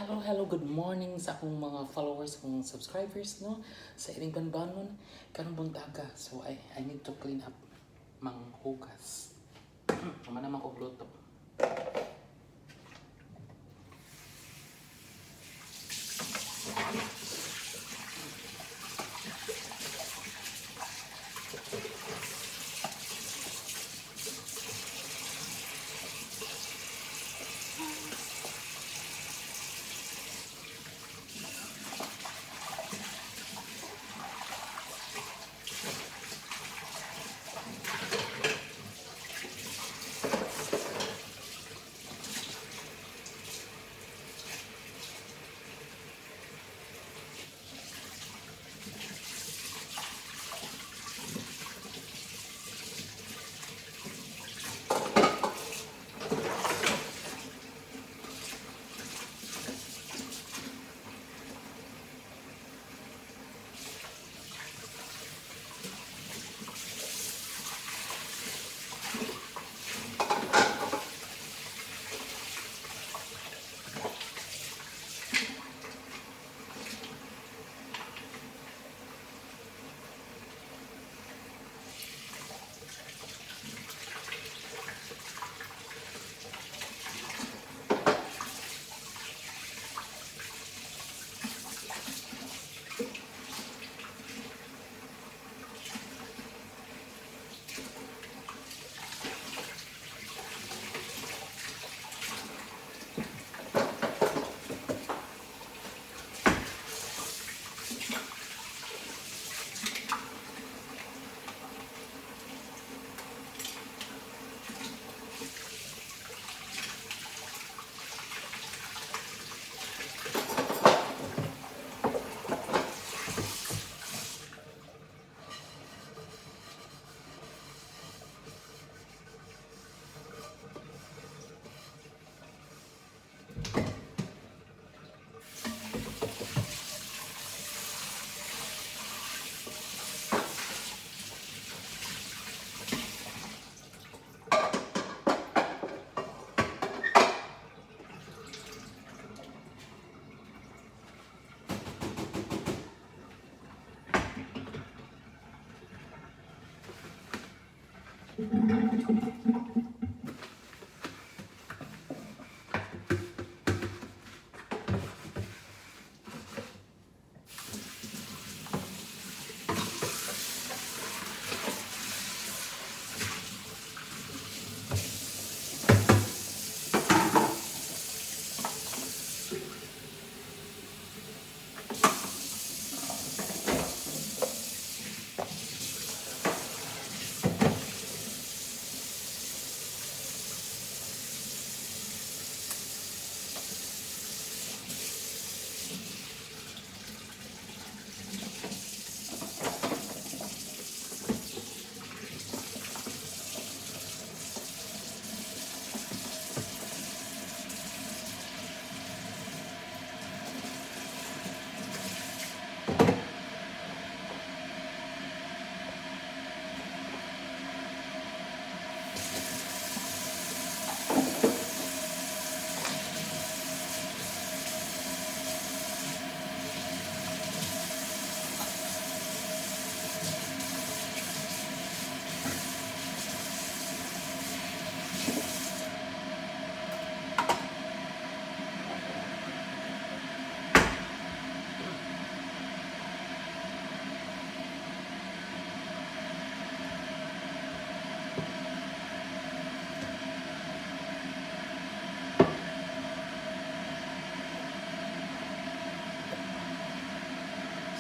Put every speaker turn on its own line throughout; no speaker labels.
Hello, good morning sa akong mga followers, akong subscribers, no? Sa iring banbanon, karong buntaga. So, I need to clean up mang hugas. Naman naman ko luto.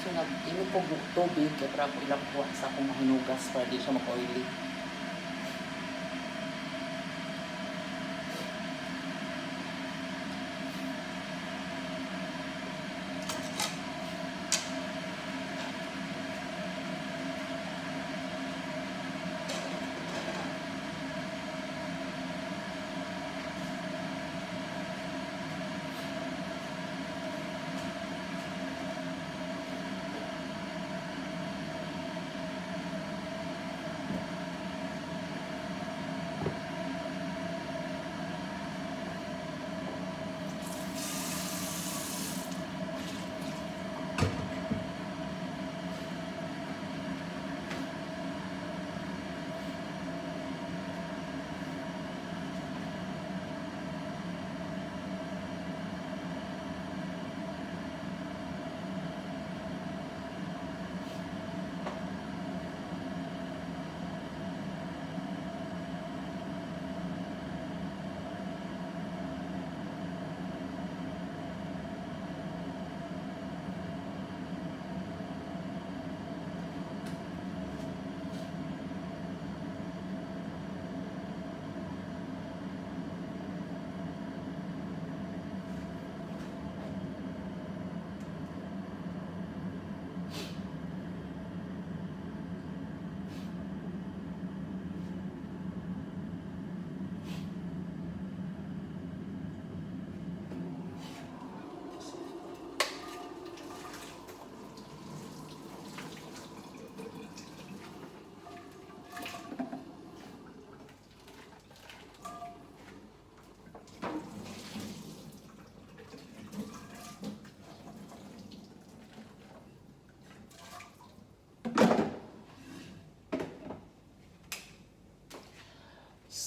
So, nag-init ko tubig, kaya para ko ilang buwan sa akong mahinugas para di siya mag-oily.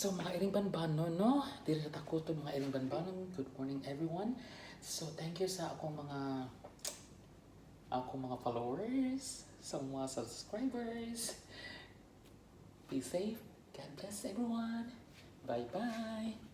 So mga iring banbanon, no? Dili na tako to mga iring banbanon. Good morning everyone. So thank you sa akong mga followers, sa mga subscribers. Be safe. God bless everyone. Bye bye.